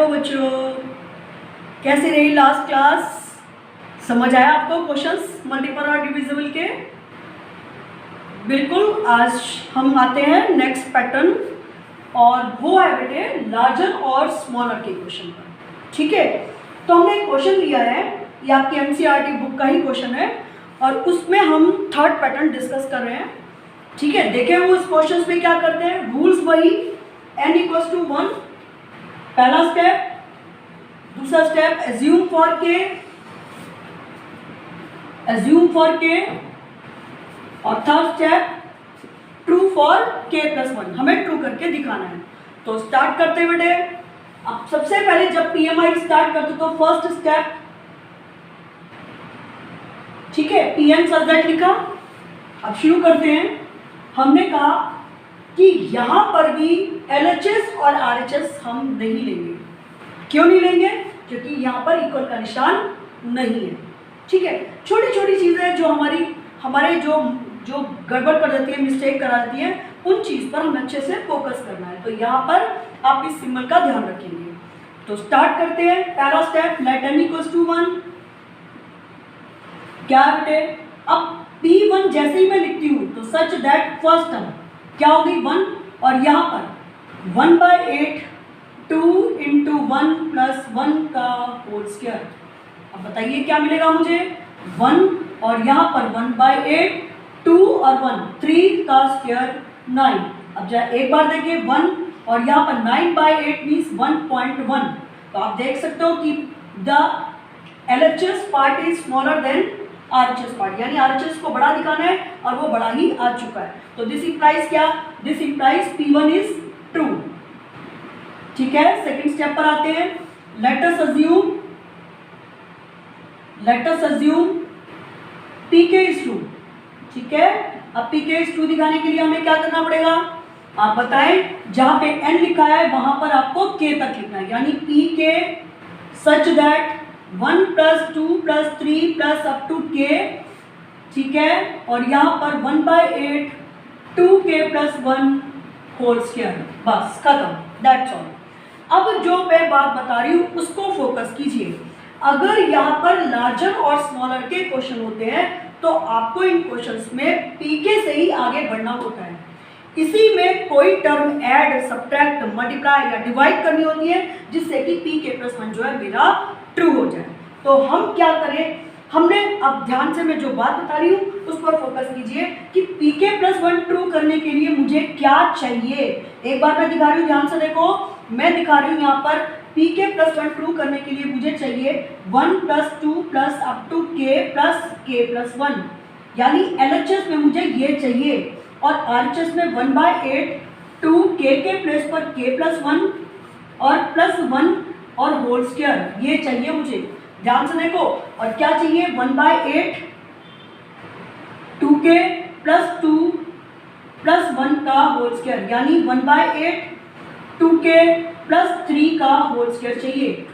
Hello बच्चों, कैसे रही लास्ट क्लास? समझ आया आपको क्वेश्चंस मल्टीपल और डिविजिबल के? बिल्कुल। आज हम आते हैं नेक्स्ट पैटर्न और वो है बेटे लार्जर और स्मॉलर के क्वेश्चन पर। ठीक है, तो हमने एक क्वेश्चन लिया है, ये आपकी एनसीईआरटी बुक का ही क्वेश्चन है और उसमें हम थर्ड पैटर्न डिस्कस कर रहे हैं। ठीक है, देखें वो इस क्वेश्चन में क्या करते हैं, रूल्स वही n इक्वल्स टू 1 पहला स्टेप, दूसरा स्टेप एज्यूम फॉर के और third step true for k plus 1, हमें ट्रू करके दिखाना है। तो स्टार्ट करते हैं बेटे। अब सबसे पहले जब PMI स्टार्ट करते तो फर्स्ट स्टेप, ठीक है, PN सच दैट लिखा। अब शुरू करते हैं। हमने कहा कि यहां पर भी LHS और RHS हम नहीं लेंगे। क्यों नहीं लेंगे? क्योंकि यहां पर इक्वल का निशान नहीं है। ठीक है, छोटी छोटी चीजें जो हमारे जो गड़बड़ कर देती है, मिस्टेक करा देती है, उन चीज पर हमें अच्छे से फोकस करना है। तो यहाँ पर आप इस सिंबल का ध्यान रखेंगे। तो स्टार्ट करते हैं। पहला step let n equals to 1, क्या बेटे? अब P1 जैसे ही मैं लिखती हूं तो सच दैट फर्स्ट टर्म क्या होगी 1, और यहाँ पर 1/8 2 इंटू 1 प्लस 1 का होल स्क्वायर। अब बताइए क्या मिलेगा मुझे? 1 और यहाँ पर 1/8 2 और 1 3 का स्क्वायर 9। अब जरा एक बार देखिए 1 और यहाँ पर 9/8 मीन्स 1.1। तो आप देख सकते हो कि the LHS part is smaller than RHS part, यानी RHS को बड़ा दिखाना है और वो बड़ा ही आ चुका है। तो दिस इंप्लाइज क्या? This implies P1 is true. ठीक है, सेकंड स्टेप पर आते हैं। Let us assume PK is true. ठीक है, अब PK इज ट्रू दिखाने के लिए हमें क्या करना पड़ेगा? आप बताएं, जहां पे n लिखा है वहां पर आपको k तक लिखना है, यानी PK such that 1 plus 2 plus 3 plus up to k। ठीक है, और यहाँ पर 1/8 2k प्लस 1 होल स्क्वायर। बस खत्म, दैट्स ऑल। अब जो मैं बात बता रही हूँ उसको फोकस कीजिए। अगर यहाँ पर लार्जर और स्मॉलर के क्वेश्चन होते हैं तो आपको इन क्वेश्चंस में PK से ही आगे बढ़ना होता है। इसी में कोई टर्म ऐड, सब्ट्रैक्ट, मल्टीप्लाई या डिवाइड करनी होती है जिससे कि PK प्लस 1 जो है मेरा ट्रू हो जाए। तो हम क्या करें? हमने अब ध्यान से मैं जो बात बता रही हूँ उस पर फोकस कीजिए कि PK प्लस 1 ट्रू करने के लिए मुझे क्या चाहिए। एक बार मैं दिखा रही हूँ, ध्यान से देखो। मैं दिखा रही हूँ यहाँ पर PK प्लस 1 ट्रू करने के लिए मुझे चाहिए 1 plus 2 plus up to k plus 1, यानी LHS में मुझे ये चाहिए और RHS में 1/8 2k के प्लेस पर k प्लस 1 और प्लस 1 और होल स्क्वायर, ये चाहिए मुझे। ध्यान से देखो, और क्या चाहिए? 1/8 2k प्लस 2 प्लस 1 का होल स्क्वायर, यानी 1/8 2k प्लस 3 का होल स्क्वायर चाहिए।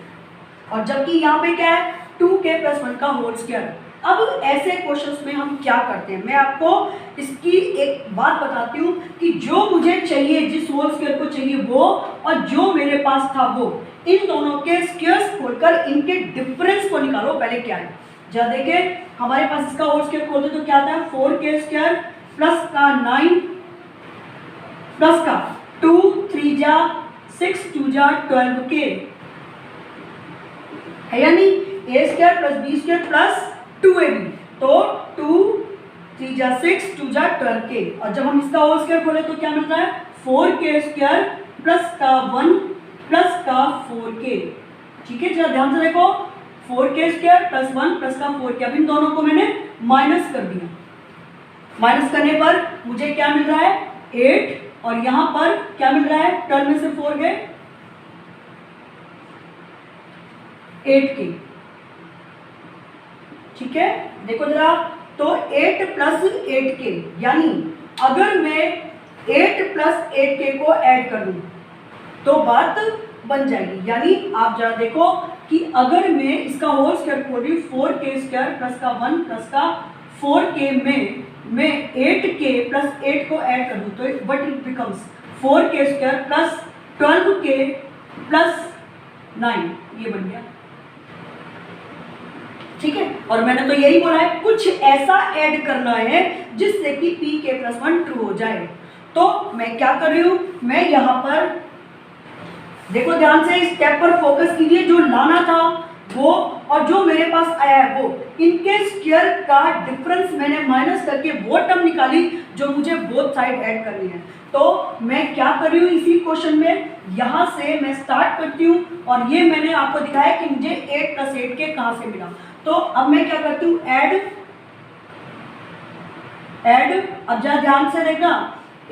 और जबकि यहाँ पे क्या है? 2k प्लस 1 का होल स्क्वायर। अब ऐसे क्वेश्चंस में हम क्या करते हैं, मैं आपको इसकी एक बात बताती हूँ कि जो मुझे चाहिए, जिस होल स्क्वायर को चाहिए वो, और जो मेरे पास था वो, इन दोनों के स्क्वायर्स खोलकर इनके डिफरेंस को निकालो। पहले क्या है जरा देखें, हमारे पास इसका होल स्क्वायर खोलते तो क्या आता है? 4k स्क्वायर प्लस का 9 प्लस का 2 3 जा 6 2 जा 12k है, यानी a square plus b square plus 2ab। तो 2 3 जा 6 2 जा 12k, और जब हम इसका होल स्क्वायर खोले तो क्या मिल रहा है? 4k स्क्वायर प्लस का 1 प्लस का 4k। ठीक है, जरा ध्यान से देखो, 4k स्क्वायर प्लस 1 प्लस का 4k। अब इन दोनों को मैंने माइनस कर दिया। माइनस करने पर मुझे क्या मिल रहा है? 8, और यहाँ पर क्या मिल रहा है? 12 में से 4 गए 8k। ठीक है, देखो जरा, तो 8 प्लस 8k, यानी अगर मैं 8 प्लस 8k को ऐड कर दूं तो बात बन जाएगी। यानी आप जरा देखो कि अगर मैं इसका होल स्क्वायर खोल रही हूँ 4k स्क्वायर प्लस का 1 प्लस का 4k में मैं 8k प्लस 8 को ऐड कर दूँ तो what it becomes 4k square plus 12k plus 9, ये बन गया। ठीक है, और मैंने तो यही बोला है कुछ ऐसा ऐड करना है जिससे कि pk+1 ट्रू हो जाए। तो मैं क्या कर रही हूं, मैं यहां पर देखो ध्यान से, इस स्टेप पर फोकस कीजिए, जो लाना था वो और जो मेरे पास आया है वो, इनके स्क्वायर का डिफरेंस मैंने माइनस करके वो टर्म निकाली जो मुझे बोथ साइड ऐड करनी है। तो मैं क्या कर रही हूँ इसी क्वेश्चन में, यहां से मैं स्टार्ट करती हूँ और ये मैंने आपको दिखाया कि मुझे 8 + 8 के कहां से मिला। तो अब मैं क्या करती हूँ, ऐड, अब जरा ध्यान से देखना,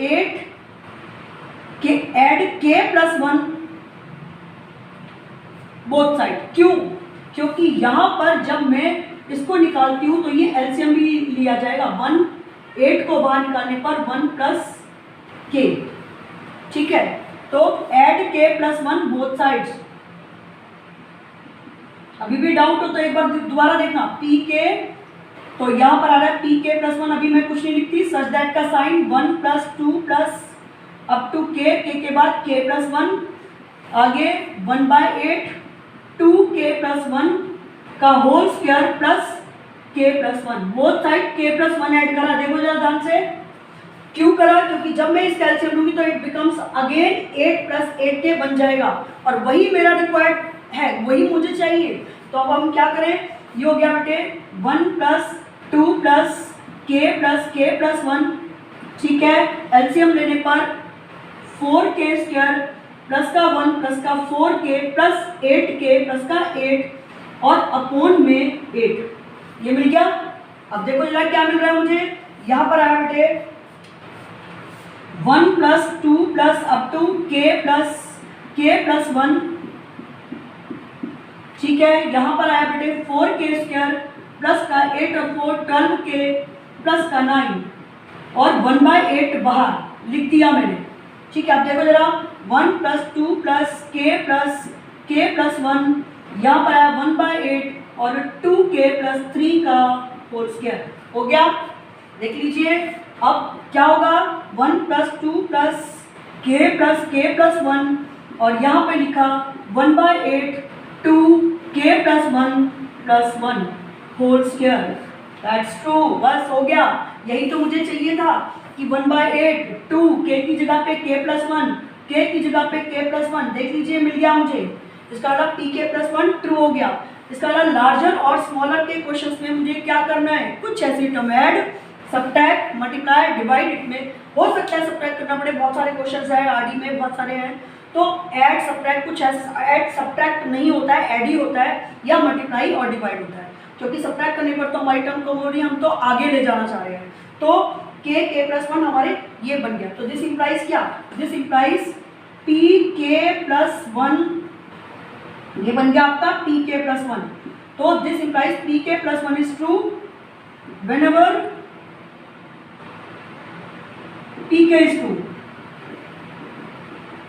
8 के ऐड k+1 बोथ साइड। क्यों, क्योंकि यहां पर जब मैं इसको निकालती हूं तो ये एलसीएम भी लिया जाएगा, 1 8 को बाहर निकालने पर 1 + k। ठीक है, तो ऐड k+1 बोथ साइड्स। अभी भी डाउट हो तो एक बार दोबारा देखना, pk, तो यहां पर आ रहा है pk+1, अभी मैं कुछ नहीं लिखती, सच दैट का साइन 1 + 2 + अप टू k के बाद k+1, आगे 1/8 2k+1 का whole square plus k+1, both side k+1 add करा। देखो जरा ध्यान से, क्यों करा, क्योंकि जब मैं इस कैल्शियम लूंगी तो इट बिकम्स अगेन 8 + 8k बन जाएगा और वही मेरा रिक्वायर्ड है, वही मुझे चाहिए। तो अब हम क्या करें, ये हो गया बेटे 1 + 2 + k+k+1। ठीक है, एलसीएम लेने पर 4k² प्लस का 1 प्लस का 4k प्लस 8k प्लस का 8 और अपॉन में 8, ये मिल गया। अब देखो जरा क्या मिल रहा है मुझे, यहां पर आया बेटे 1 + 2 + अप टू k+1। ठीक है, यहां पर आया बेटे 4k² प्लस का 8 और 4 12k प्लस का 9 और 1/8 बाहर लिख दिया मैंने। ठीक है, अब देखो जरा 1 + 2 + k+1, यहाँ पर आया 1/8 और 2k + 3 का होल स्क्वायर हो गया। देख लीजिए अब क्या होगा, 1 + 2 + k+k+1 और यहाँ पे लिखा 1/8 2k + 1 whole square, that's true. बस हो गया, यही तो मुझे चाहिए था कि 1/8 2 k की जगह पे k+1, k की जगह पे k+1। देख लीजिए मिल गया मुझे, इसका मतलब pk+1 ट्रू हो गया। इसका मतलब लार्जर और स्मॉलर के क्वेश्चंस में मुझे क्या करना है, कुछ ऐसे term add, subtract, multiply, divide, इनमें हो सकता है सब्ट्रैक्ट करना पड़े, बहुत सारे क्वेश्चंस हैं आरडी में, बहुत सारे हैं। तो ऐड सब्ट्रैक्ट, कुछ ऐसा ऐड सब्ट्रैक्ट नहीं होता है, ऐड ही होता है या मल्टीप्लाई और डिवाइड होता है, क्योंकि सब्ट्रैक्ट करने पर तो हमारी टर्म कम हो रही है, हम तो आगे ले जाना चाह रहे हैं। तो k+1 हमारे ये बन गया। तो दिस इंप्लाइज क्या, दिस इंप्लाइज pk+1, ये बन गया आपका pk+1। तो this implies pk+1 is true whenever pk is true.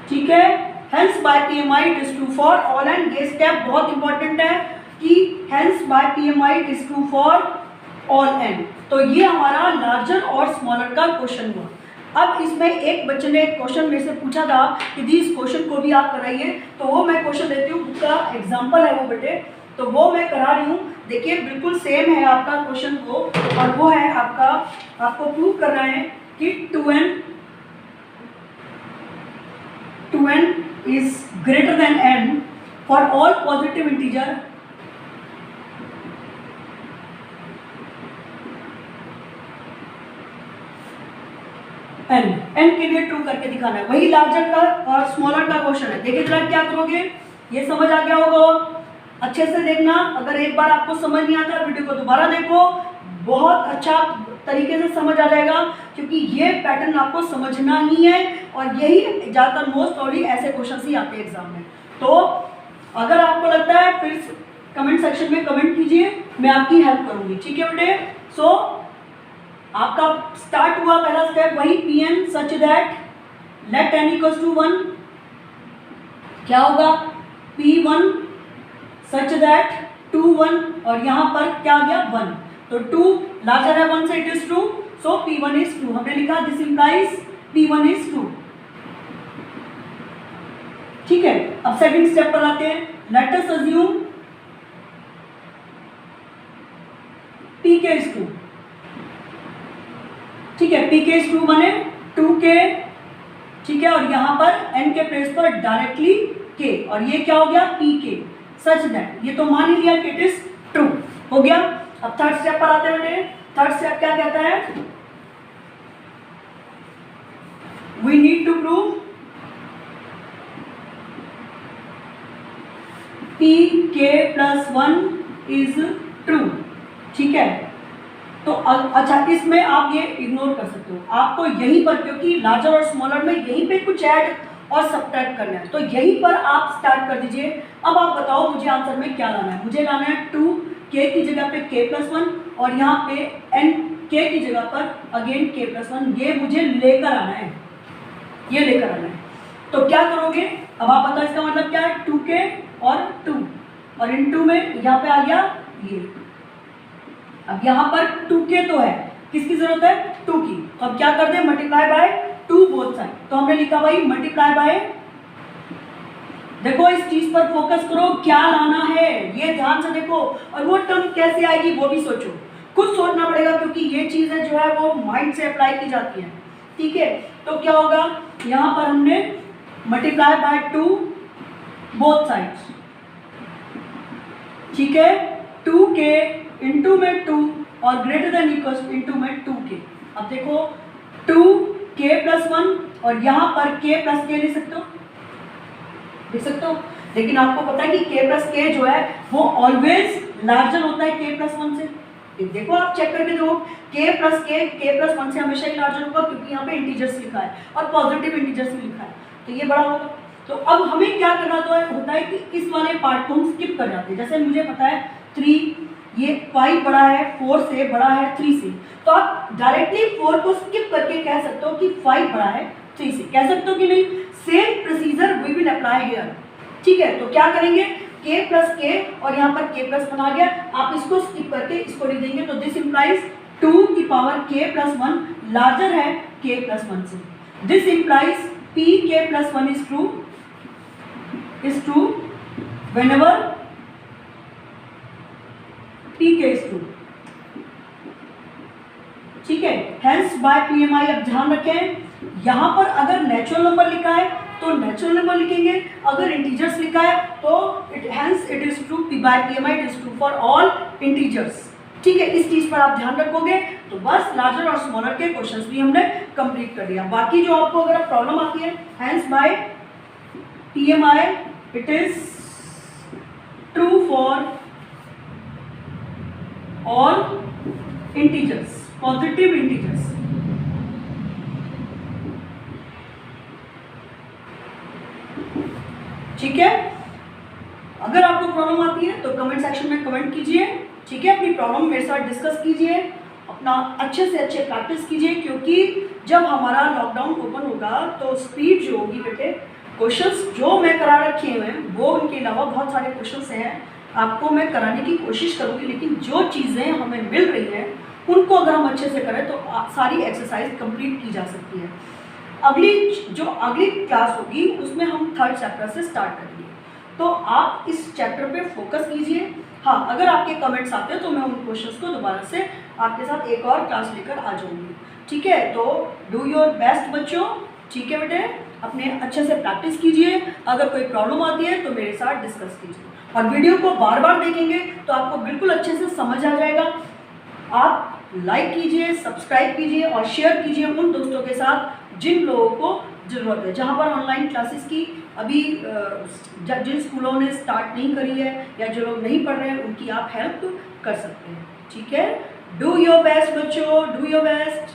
ठीक है, hence by PMI it is true for all and, ये स्टेप बहुत इंपॉर्टेंट है कि hence by PMI it is true for all and. तो ये हमारा लार्जर और स्मॉलर का क्वेश्चन हुआ। अब इसमें एक बच्चे ने एक क्वेश्चन मेरे से पूछा था कि दी इस क्वेश्चन को भी आप कराइए, तो वो मैं क्वेश्चन देती हूँ, बुक का एग्जाम्पल है वो बेटे, तो वो मैं करा रही हूँ। देखिए बिल्कुल सेम है आपका क्वेश्चन वो, और वो है आपका, आपको प्रूव करना है कि 2n is greater than n for all positive integer n के लिए ट्रू करके दिखाना है। वही लार्जर का और स्मॉलर का क्वेश्चन है। देखिए जरा क्या करोगे, ये समझ आ गया होगा, अच्छे से देखना। अगर एक बार आपको समझ नहीं आता वीडियो को दोबारा देखो, बहुत अच्छा तरीके से समझ आ जाएगा, क्योंकि ये पैटर्न आपको समझना ही है और यही ज़्यादातर मोस्ट ऑफली ऐसे क्वेश्चन ही आते हैं एग्जाम में। तो अगर आपको लगता है फिर कमेंट सेक्शन में कमेंट कीजिए, मैं आपकी हेल्प करूंगी। ठीक है बेटे, सो आपका स्टार्ट हुआ पहला स्टेप वही Pn such that let n = 1, क्या होगा P1 सच दैट 2 1 और यहाँ पर क्या आ गया 1, तो 2 लार्जर है 1 से, it is true, so P1 is true. हमने लिखा this implies P1 is true. ठीक है, अब सेकंड स्टेप पर आते हैं। Let us assume pk is 2, ठीक है, pk is 2 बने 2k, ठीक है, और यहां पर n के प्लेस पर डायरेक्टली k, और ये क्या हो गया pk, सच दैट ये तो मान ही लिया कि इट इज ट्रू, हो गया। अब थर्ड स्टेप पर आते हैं। थर्ड स्टेप क्या कहता है, we need to prove pk plus 1 is true, ठीक है। तो अच्छा, इसमें आप ये इग्नोर कर सकते हो, आपको यहीं पर, क्योंकि लार्जर और स्मॉलर में यहीं पे कुछ ऐड और सब्ट्रैक्ट करना है, तो यहीं पर आप स्टार्ट कर दीजिए। अब आप बताओ मुझे आंसर में क्या लाना है। मुझे लाना है 2k की जगह पे k plus 1, और यहाँ पे n k की जगह पर अगेन k plus 1, ये मुझे लेकर आना है, ये लेकर आना है। तो क्या करोगे, अब आप बताओ इसका मतलब क्या है, 2k और 2, और इन 2 में यहाँ पे आ गया ये। अब यहाँ पर 2k तो है, किसकी जरूरत है, 2 की, तो अब क्या कर दे, मल्टीप्लाई बाय 2 बोथ साइड। तो हमने लिखा भाई मल्टीप्लाई बाय, देखो इस चीज पर फोकस करो, क्या लाना है ये ध्यान से देखो, और वो टर्म कैसे आएगी वो भी सोचो, खुद सोचना पड़ेगा, क्योंकि ये चीजें जो है वो माइंड से अप्लाई की जाती हैं, ठीक है। तो क्या होगा, यहाँ पर हमने मल्टीप्लाई बाय 2 बोथ साइड्स, ठीक है, 2k इंटू में 2 और ग्रेटर देन इक्वल्स इंटू में 2k। अब देखो 2k प्लस 1, और यहाँ पर k प्लस k लिख सकते हो, लिख सकते हो, लेकिन आपको पता है कि k प्लस k जो है वो ऑलवेज लार्जर होता है k प्लस 1 से। देखो आप चेक करके देखो, k प्लस 1 से हमेशा ही लार्जर होगा, क्योंकि यहाँ पे इंटीजर्स लिखा है और पॉजिटिव इंटीजर्स भी लिखा है, तो ये बड़ा होगा। तो अब हमें क्या करना होता है कि इस वाले पार्ट को हम स्किप कर जाते हैं। जैसे मुझे पता है 3, ये 5 बड़ा है 4 से, बड़ा है 3 से, तो आप डायरेक्टली 4 को स्किप करके कह सकते हो कि 5 बड़ा है 3 से, कह सकते हो कि नहीं। Same procedure we will apply here, ठीक है। तो क्या करेंगे, k प्लस k, और यहाँ पर k प्लस 1 आ गया, आप इसको स्किप करके इसको लिख देंगे, तो दिस इंप्लाइज 2 की पावर k प्लस 1 लार्जर है k प्लस 1 से। This implies pk plus 1 is true whenever pk is true, ठीक है। हेंस बाय PMI, अब ध्यान रखें, यहाँ पर अगर नेचुरल नंबर लिखा है तो नेचुरल नंबर लिखेंगे, अगर इंटीजर्स लिखा है तो hence it is true, by PMI it is true for all integers, ठीक है। इस चीज पर आप ध्यान रखोगे तो बस लार्जर और स्मॉलर के क्वेश्चंस भी हमने कंप्लीट कर दिया। बाकी जो आपको अगर प्रॉब्लम आती है, hence by PMI it is true for all integers, positive integers, ठीक है। अगर आपको प्रॉब्लम आती है तो कमेंट सेक्शन में कमेंट कीजिए, ठीक है। अपनी प्रॉब्लम मेरे साथ डिस्कस कीजिए, अपना अच्छे से अच्छे प्रैक्टिस कीजिए, क्योंकि जब हमारा लॉकडाउन ओपन होगा तो स्पीड जो होगी बेटे, क्वेश्चंस जो मैं करा रखे हैं वो उनके अलावा बहुत सारे क्वेश्चंस हैं आपको मैं कराने की कोशिश करूँगी, लेकिन जो चीज़ें हमें मिल रही हैं उनको अगर हम अच्छे से करें तो सारी एक्सरसाइज कंप्लीट की जा सकती है। अगली क्लास होगी उसमें हम थर्ड चैप्टर से स्टार्ट करेंगे, तो आप इस चैप्टर पे फोकस कीजिए। हाँ, अगर आपके कमेंट्स आते हैं तो मैं उन क्वेश्चंस को दोबारा से आपके साथ एक और क्लास लेकर आ जाऊँगी, ठीक है। तो डू योर बेस्ट बच्चों, ठीक है बेटे, अपने अच्छे से प्रैक्टिस कीजिए। अगर कोई प्रॉब्लम आती है तो मेरे साथ डिस्कस कीजिए, और वीडियो को बार बार देखेंगे तो आपको बिल्कुल अच्छे से समझ आ जाएगा। आप लाइक कीजिए, सब्सक्राइब कीजिए और शेयर कीजिए उन दोस्तों के साथ जिन लोगों को ज़रूरत है। जहाँ पर ऑनलाइन क्लासेस की अभी जिन स्कूलों ने स्टार्ट नहीं करी है या जो लोग नहीं पढ़ रहे हैं उनकी आप हेल्प कर सकते हैं, ठीक है। डू योर बेस्ट बच्चों, डू योर बेस्ट।